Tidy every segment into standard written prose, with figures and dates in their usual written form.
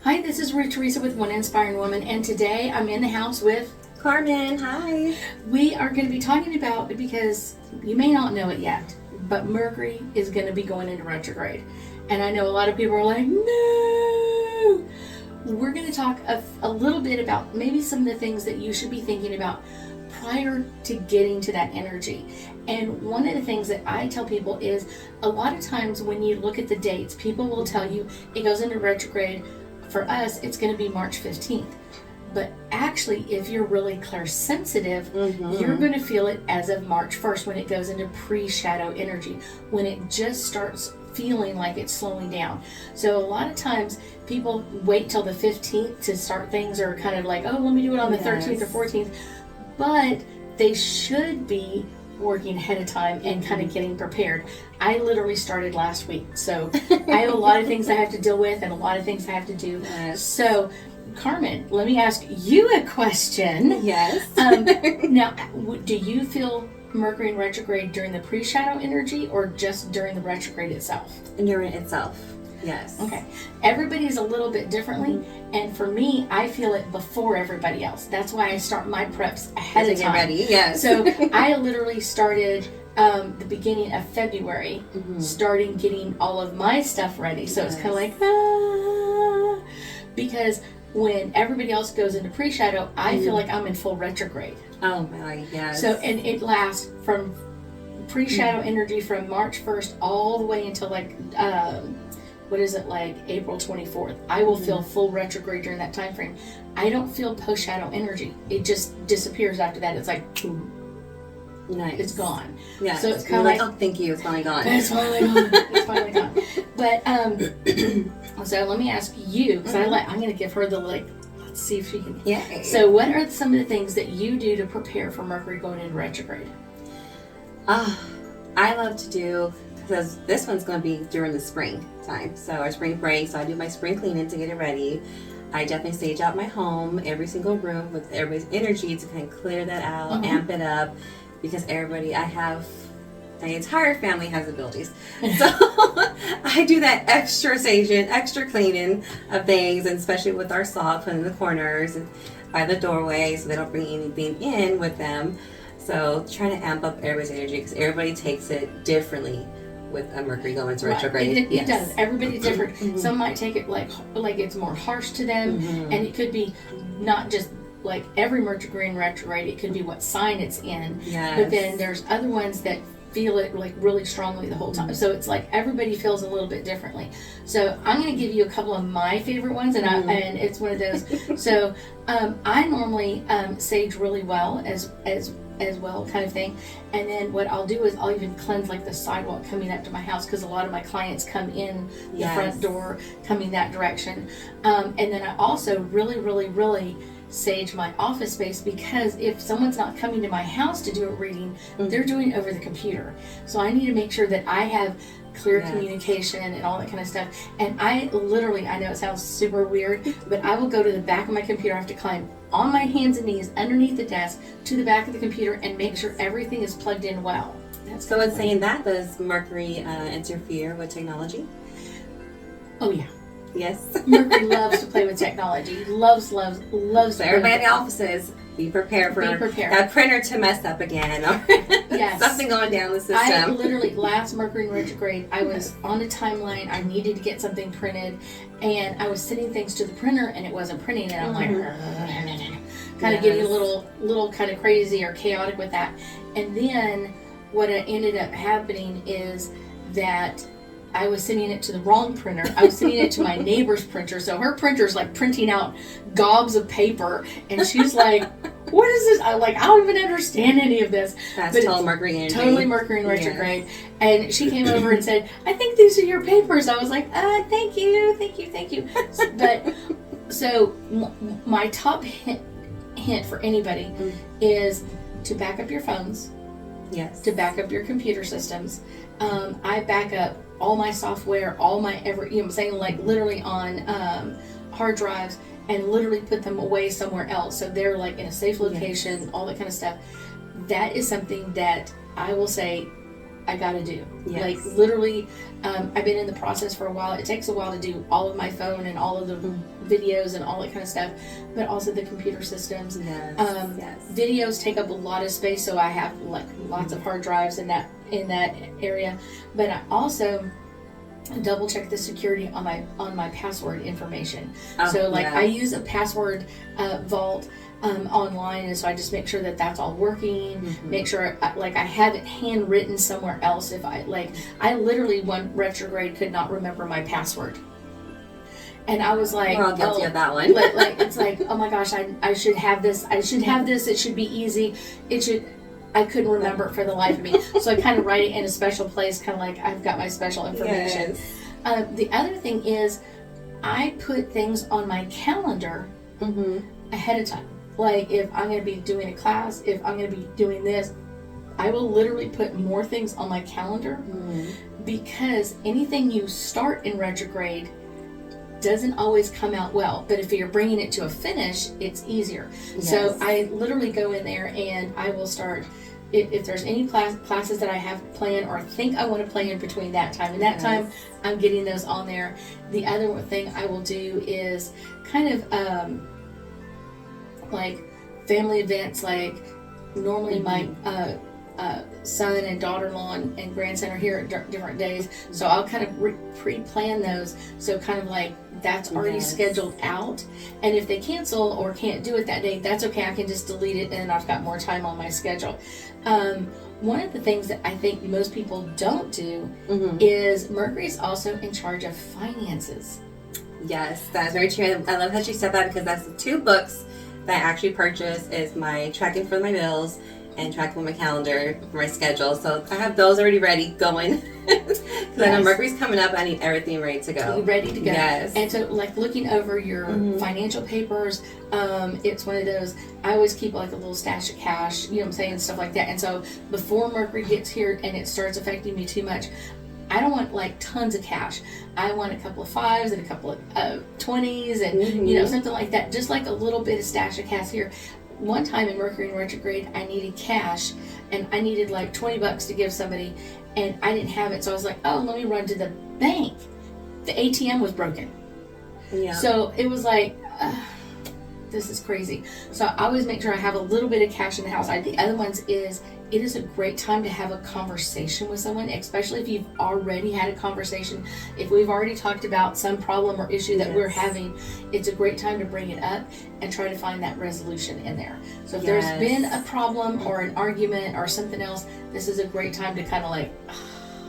Hi, this is Theresa with One Inspiring Woman, and today I'm in the house with Carmen. Hi. We are going to be talking about, because you may not know it yet, but Mercury is going to be going into retrograde. And I know a lot of people are like, no! We're going to talk a little bit about maybe some of the things that you should be thinking about prior to getting to that energy. And one of the things that I tell people is a lot of times when you look at the dates, people will tell you it goes into retrograde. For us, it's going to be March 15th. But actually, if you're really clairsensitive, you're going to feel it as of March 1st when it goes into pre-shadow energy, when it just starts feeling like it's slowing down. So a lot of times people wait till the 15th to start things, or kind of like, oh, let me do it on the 13th or 14th. But they should be working ahead of time and kind of getting prepared. I literally started last week, so I have a lot of things I have to deal with and a lot of things I have to do. So Carmen, let me ask you a question. Yes. Now, do you feel Mercury in retrograde during the pre-shadow energy or just during the retrograde itself? During itself, yes. Okay. Everybody's a little bit differently, and for me, I feel it before everybody else. That's why I start my preps ahead of time. Get ready, yes. So I literally started the beginning of February, starting getting all of my stuff ready. So it's kind of like, because when everybody else goes into pre-shadow, I feel like I'm in full retrograde. Oh my, yes. So, and it lasts from pre-shadow energy from March 1st all the way until like, April 24th. I will feel full retrograde during that time frame. I don't feel post-shadow energy. It just disappears after that. It's like, boom. Nice. It's gone. Yeah. So it's kind of like, oh, thank you. It's finally gone. It's finally gone. It's finally gone. But so let me ask you, because I'm going to give her the let's see if she can. Yeah. So what are some of the things that you do to prepare for Mercury going into retrograde? I love to do, because this one's going to be during the spring time. So our spring break. So I do my spring cleaning to get it ready. I definitely stage out my home, every single room with everybody's energy to kind of clear that out, amp it up. Because my entire family has abilities. So I do that extra staging, extra cleaning of things, and especially with our saw, put in the corners and by the doorway so they don't bring anything in with them. So trying to amp up everybody's energy, because everybody takes it differently with a Mercury going into retrograde. It does. Everybody's different. Some might take it like it's more harsh to them, and it could be not just like every Mercury in retrograde, it could be what sign it's in. Yes. But then there's other ones that feel it like really strongly the whole time. So it's like everybody feels a little bit differently. So I'm going to give you a couple of my favorite ones, and and it's one of those. So I normally sage really well as well, kind of thing. And then what I'll do is I'll even cleanse like the sidewalk coming up to my house, because a lot of my clients come in the front door coming that direction. And then I also really sage my office space, because if someone's not coming to my house to do a reading, they're doing it over the computer. So I need to make sure that I have clear communication and all that kind of stuff. And I know it sounds super weird, but I will go to the back of my computer. I have to climb on my hands and knees underneath the desk to the back of the computer and make sure everything is plugged in well. So it's saying that, does Mercury interfere with technology? Oh yeah. Yes. Mercury loves to play with technology. Loves. So everybody in the offices, be prepared for that printer to mess up again, or something going down the system. I literally, last Mercury in retrograde, I was on a timeline. I needed to get something printed, and I was sending things to the printer, and it wasn't printing, and I'm like, kind of getting a little kind of crazy or chaotic with that. And then what ended up happening is that I was sending it to the wrong printer. I was sending it to my neighbor's printer. So her printer's like printing out gobs of paper, and she's like, what is this? I don't even understand any of this. That's totally Mercury energy. Totally Mercury in retrograde. Yes. And she came over and said, I think these are your papers. I was like, thank you. But so my top hint for anybody is to back up your phones. Yes. To back up your computer systems. I back up all my software, all my literally on hard drives, and literally put them away somewhere else. So they're like in a safe location, all that kind of stuff. That is something that I will say I gotta do. Yes. Like literally, I've been in the process for a while. It takes a while to do all of my phone and all of the videos and all that kind of stuff, but also the computer systems. Yes. Videos take up a lot of space, so I have like lots of hard drives in that area. But I also double check the security on my password information. So like I use a password vault online, and so I just make sure that that's all working. Make sure like I have it handwritten somewhere else. If I literally one retrograde could not remember my password, and I was like, we're all guilty of that one. like it's like, oh my gosh, I should have this. I should have this. It should be easy. I couldn't remember it for the life of me. So I kind of write it in a special place, kind of like I've got my special information. Yes. The other thing is I put things on my calendar ahead of time. Like if I'm going to be doing a class, if I'm going to be doing this, I will literally put more things on my calendar because anything you start in retrograde doesn't always come out well, but if you're bringing it to a finish, it's easier. Yes. So I literally go in there and I will start, if there's any classes that I have planned or think I want to play in between that time and that time, I'm getting those on there. The other thing I will do is kind of like family events, like normally my son and daughter-in-law and grandson are here at different days, so I'll kind of pre-plan those, so kind of like that's already scheduled out, and if they cancel or can't do it that day, that's okay. I can just delete it and I've got more time on my schedule. One of the things that I think most people don't do is Mercury is also in charge of finances. Yes, that's very true. I love how she said that, because that's the 2 books that I actually purchased, is my Tracking for My Bills and Tracking for My Calendar for my schedule. So I have those already ready going. Because I know Mercury's coming up, I need everything ready to go. Ready to go. Yes. And so like looking over your financial papers, it's one of those, I always keep like a little stash of cash, you know what I'm saying, stuff like that. And so before Mercury gets here and it starts affecting me too much, I don't want like tons of cash. I want a couple of 5s and a couple of 20s and you know, something like that. Just like a little bit of stash of cash here. One time in Mercury in retrograde, I needed cash and I needed like $20 to give somebody, and I didn't have it. So I was like, oh, let me run to the bank. The ATM was broken. Yeah. So it was like, this is crazy. So I always make sure I have a little bit of cash in the house. The other ones is, it is a great time to have a conversation with someone, especially if you've already had a conversation. If we've already talked about some problem or issue that we're having, it's a great time to bring it up and try to find that resolution in there. So if there's been a problem or an argument or something else, this is a great time to kind of like...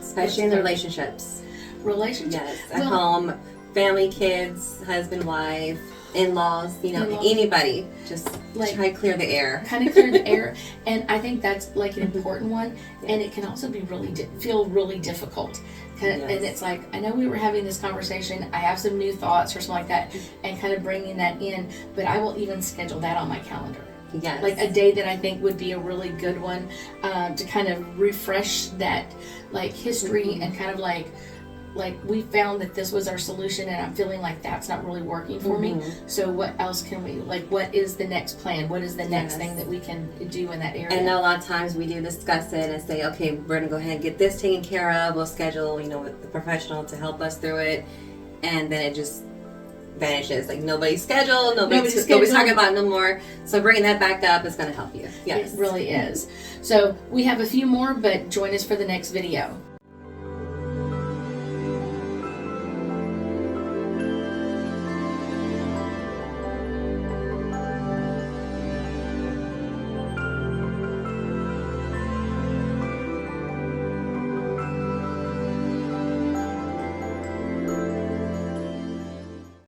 Especially in the relationships. Relationships? Yes, at home, family, kids, husband, wife, in-laws, you know, anybody, just like try to clear the air. Kind of clear the air, and I think that's like an important one, and it can also be feel really difficult. And it's like, I know we were having this conversation, I have some new thoughts or something like that, and kind of bringing that in, but I will even schedule that on my calendar. Yes. Like a day that I think would be a really good one to kind of refresh that like history and kind of like we found that this was our solution and I'm feeling like that's not really working for me. So what else can we, like, what is the next plan? What is the next thing that we can do in that area? And a lot of times we do discuss it and say, okay, we're going to go ahead and get this taken care of. We'll schedule, you know, with the professional to help us through it. And then it just vanishes. Like nobody's scheduled, nobody's talking about it no more. So bringing that back up is going to help you. Yes. It really is. So we have a few more, but join us for the next video.